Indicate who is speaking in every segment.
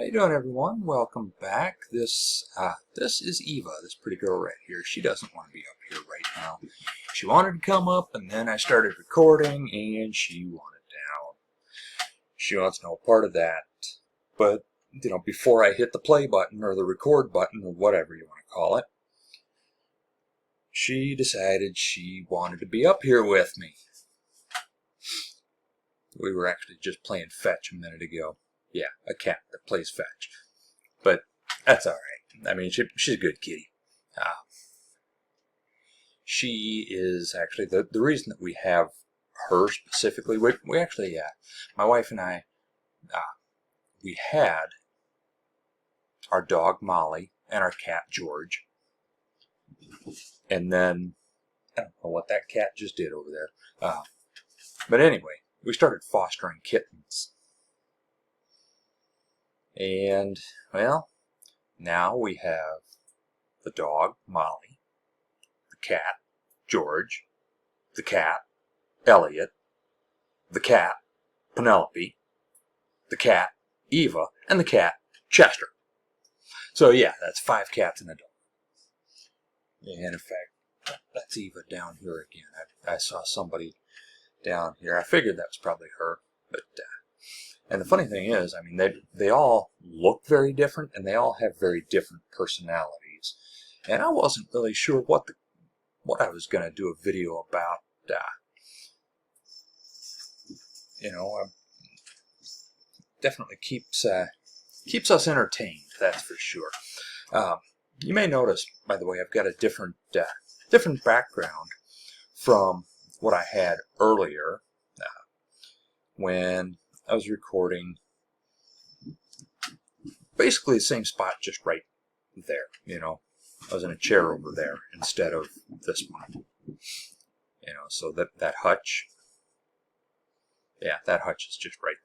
Speaker 1: How you doing, everyone? Welcome back. This is Eva, this pretty girl right here. She doesn't want to be up here right now. She wanted to come up, and then I started recording, and she wanted down. She wants no part of that. But, before I hit the play button, or the record button, or whatever you want to call it, she decided she wanted to be up here with me. We were actually just playing fetch a minute ago. Yeah, a cat that plays fetch. But that's alright. I mean, she's a good kitty. She is actually the reason that we have her specifically. We actually, my wife and I, we had our dog Molly and our cat George. And then, I don't know what that cat just did over there. But anyway, we started fostering kittens. And, well, now we have the dog, Molly, the cat, George, the cat, Elliot, the cat, Penelope, the cat, Eva, and the cat, Chester. So, yeah, that's 5 cats and a dog. And, in fact, that's Eva down here again. I saw somebody down here. I figured that was probably her, but... And the funny thing is, I mean, they all look very different, and they all have very different personalities. And I wasn't really sure what I was going to do a video about. Definitely keeps us entertained. That's for sure. You may notice, by the way, I've got a different background from what I had earlier when I was recording basically the same spot, just right there. I was in a chair over there instead of this one. So that hutch, yeah, that hutch is just right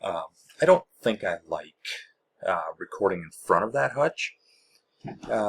Speaker 1: there. I don't think I like recording in front of that hutch,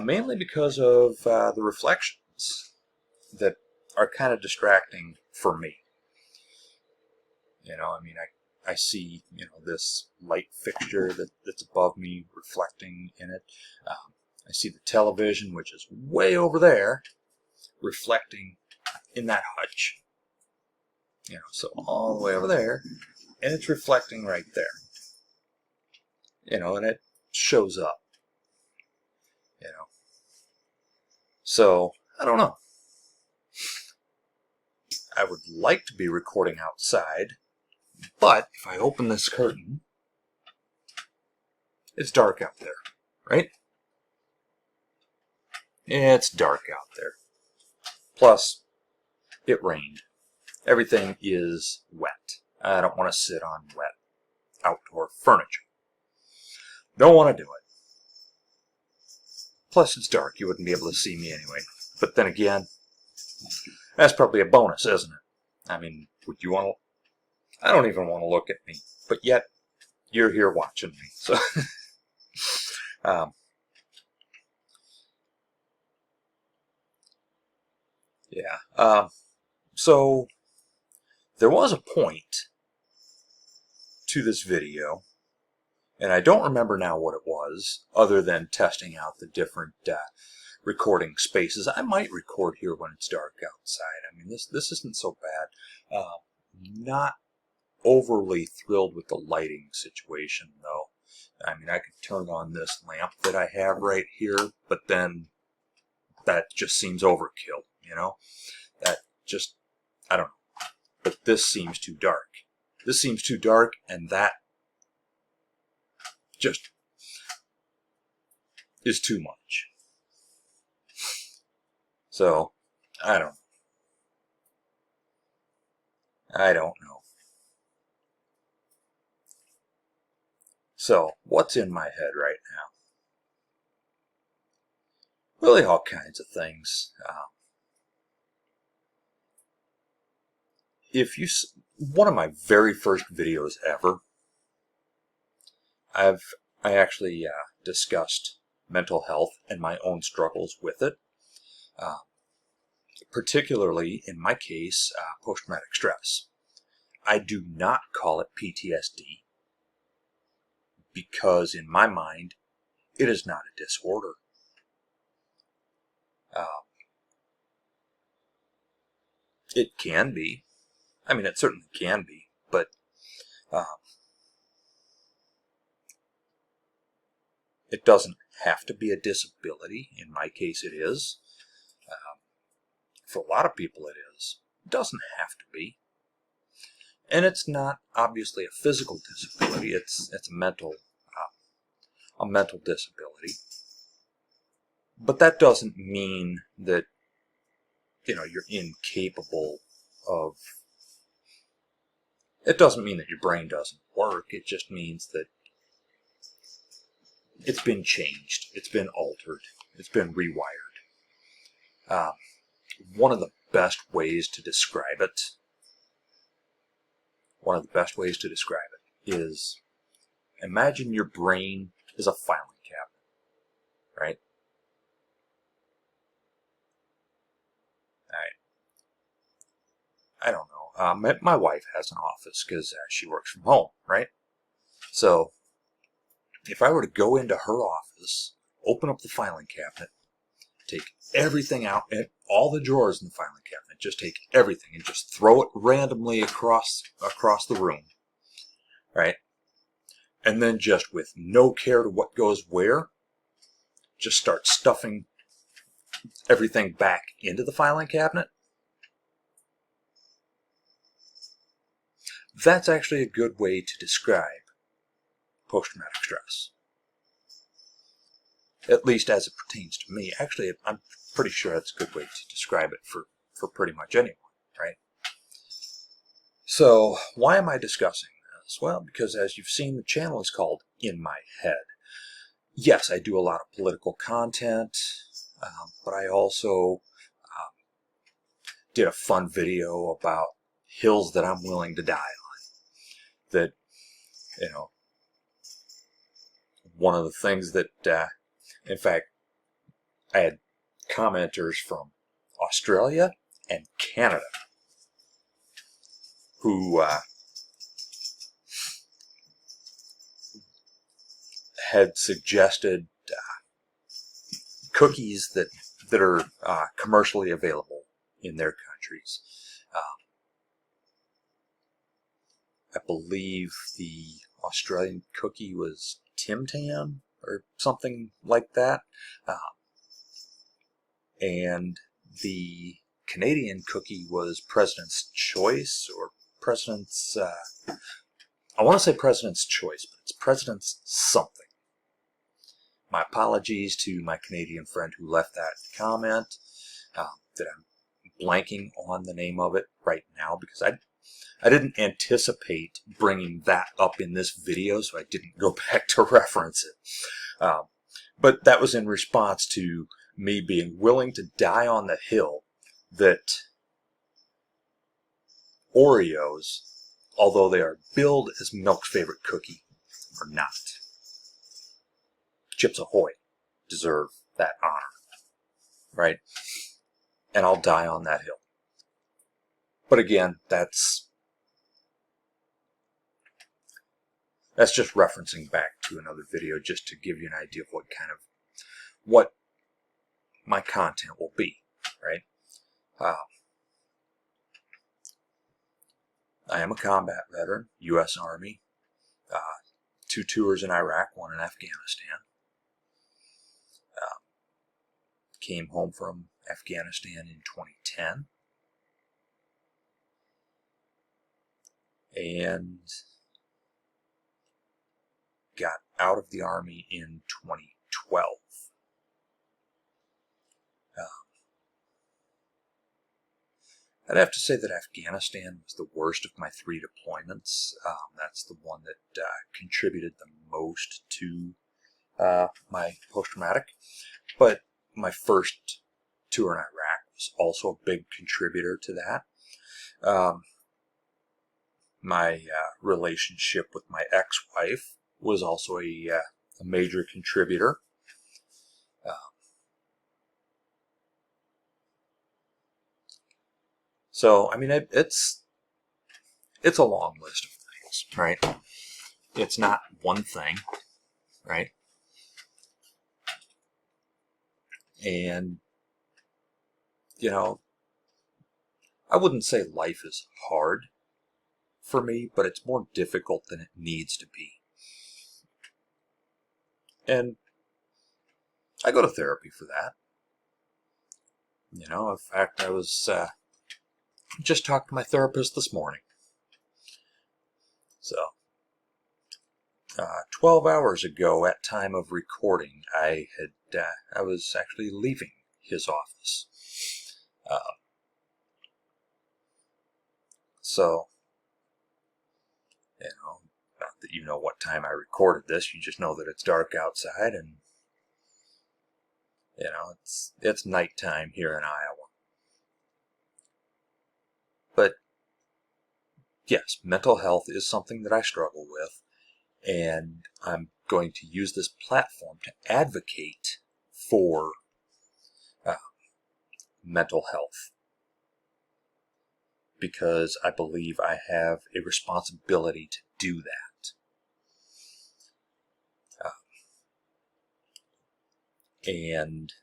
Speaker 1: mainly because of the reflections that are kind of distracting for me. I mean, I see, this light fixture that's above me reflecting in it. I see the television, which is way over there, reflecting in that hutch. So all the way over there, and it's reflecting right there. And it shows up. So, I don't know. I would like to be recording outside, but if I open this curtain, it's dark out there, right? It's dark out there. Plus, it rained. Everything is wet. I don't want to sit on wet outdoor furniture. Don't want to do it. Plus, it's dark. You wouldn't be able to see me anyway. But then again, that's probably a bonus, isn't it? I mean, would you want to... I don't even want to look at me, but yet you're here watching me. So, yeah. So there was a point to this video, and I don't remember now what it was, other than testing out the different recording spaces. I might record here when it's dark outside. I mean, this isn't so bad. Not overly thrilled with the lighting situation, though. I mean, I could turn on this lamp that I have right here, but then that just seems overkill, That just, I don't know. But this seems too dark. This seems too dark, and that just is too much. So, I don't know. So, what's in my head right now? Really all kinds of things. One of my very first videos ever, I actually discussed mental health and my own struggles with it. Particularly, in my case, post-traumatic stress. I do not call it PTSD. because in my mind, it is not a disorder. It can be. I mean, it certainly can be, but it doesn't have to be a disability. In my case, it is. For a lot of people, it is. It doesn't have to be. And it's not obviously a physical disability. It's a mental disability. But that doesn't mean that you're incapable of. It doesn't mean that your brain doesn't work. It just means that it's been changed. It's been altered. It's been rewired. One of the best ways to describe it. Is imagine your brain is a filing cabinet, right? I don't know. My wife has an office because she works from home, right? So if I were to go into her office, open up the filing cabinet, take everything out, and all the drawers in the filing cabinet, just take everything and just throw it randomly across the room, right? And then just with no care to what goes where, just start stuffing everything back into the filing cabinet. That's actually a good way to describe post-traumatic stress. At least as it pertains to me. Actually, I'm pretty sure that's a good way to describe it for pretty much anyone, right? So, why am I discussing this? Well, because as you've seen, the channel is called In My Head. Yes, I do a lot of political content, but I also did a fun video about hills that I'm willing to die on. That, one of the things that, in fact, I had commenters from Australia and Canada who had suggested cookies that are commercially available in their countries. I believe the Australian cookie was Tim Tam or something like that. And the Canadian cookie was President's Choice or President's... I want to say President's Choice, but it's President's something. My apologies to my Canadian friend who left that comment, that I'm blanking on the name of it right now because I didn't anticipate bringing that up in this video, so I didn't go back to reference it. But that was in response to me being willing to die on the hill that Oreos, although they are billed as Milk's favorite cookie, are not. Chips Ahoy deserve that honor, right? And I'll die on that hill. But again, that's just referencing back to another video just to give you an idea of what my content will be, right? I am a combat veteran, U.S. Army, 2 tours in Iraq, 1 in Afghanistan. Came home from Afghanistan in 2010. And got out of the Army in 2012. I'd have to say that Afghanistan was the worst of my 3 deployments. That's the one that contributed the most to my post-traumatic. But my first tour in Iraq was also a big contributor to that. My relationship with my ex-wife was also a major contributor. So, I mean, it's a long list of things, right? it's not one thing, right? And, I wouldn't say life is hard for me, but it's more difficult than it needs to be. And I go to therapy for that. In fact, I was just talked to my therapist this morning. So, 12 hours ago at time of recording, I was actually leaving his office. So, not that you know what time I recorded this, you just know that it's dark outside, and it's nighttime here in Iowa. But yes, mental health is something that I struggle with, and I'm going to use this platform to advocate for mental health, because I believe I have a responsibility to do that. And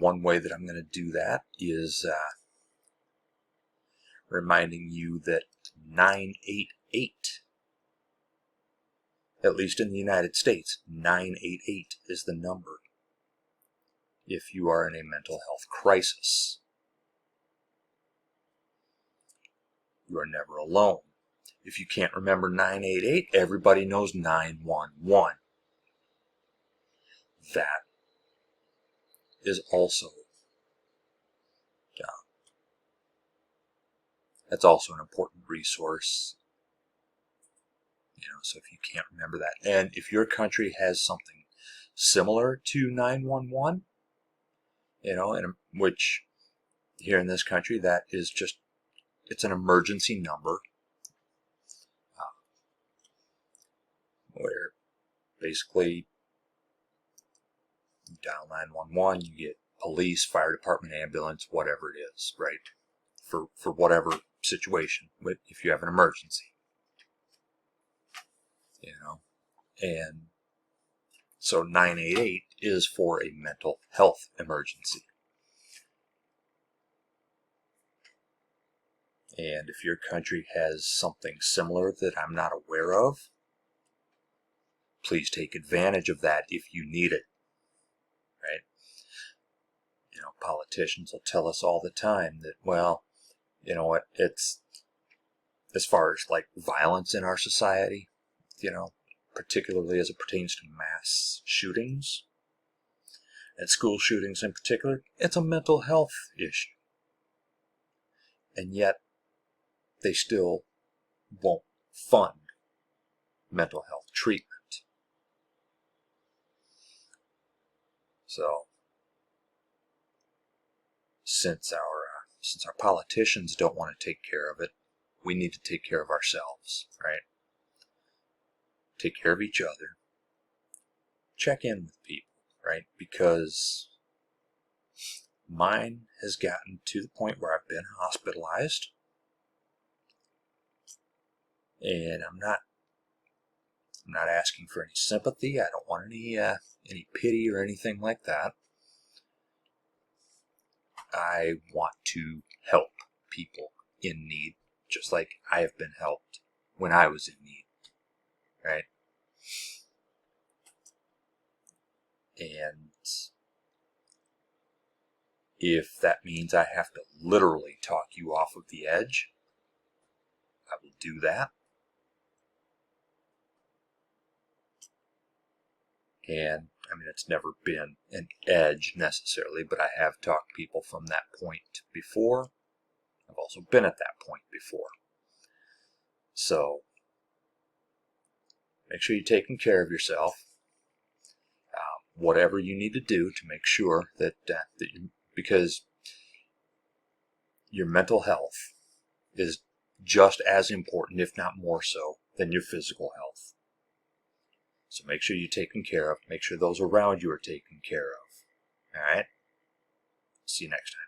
Speaker 1: one way that I'm going to do that is reminding you that 988, at least in the United States, 988 is the number if you are in a mental health crisis. You are never alone. If you can't remember 988, everybody knows 911. That is also that's also an important resource. So if you can't remember that, and if your country has something similar to 911, in which here in this country that is just, it's an emergency number where basically you dial 911, you get police, fire department, ambulance, whatever it is, right? For whatever situation, if you have an emergency, and so 988 is for a mental health emergency. And if your country has something similar that I'm not aware of, please take advantage of that if you need it, right? Politicians will tell us all the time that, well, it's, as far as like violence in our society, particularly as it pertains to mass shootings and school shootings in particular, it's a mental health issue. And yet they still won't fund mental health treatment. So since our politicians don't want to take care of it, we need to take care of ourselves, right? Take care of each other. Check in with people, right? Because mine has gotten to the point where I've been hospitalized, and I'm not asking for any sympathy. I don't want any pity or anything like that. I want to help people in need, just like I have been helped when I was in need, right? And if that means I have to literally talk you off of the edge, I will do that. And it's never been an edge necessarily, but I have talked people from that point before. I've also been at that point before. So make sure you're taking care of yourself. Whatever you need to do to make sure that because your mental health is just as important, if not more so, than your physical health. So make sure you're taken care of. Make sure those around you are taken care of. All right? See you next time.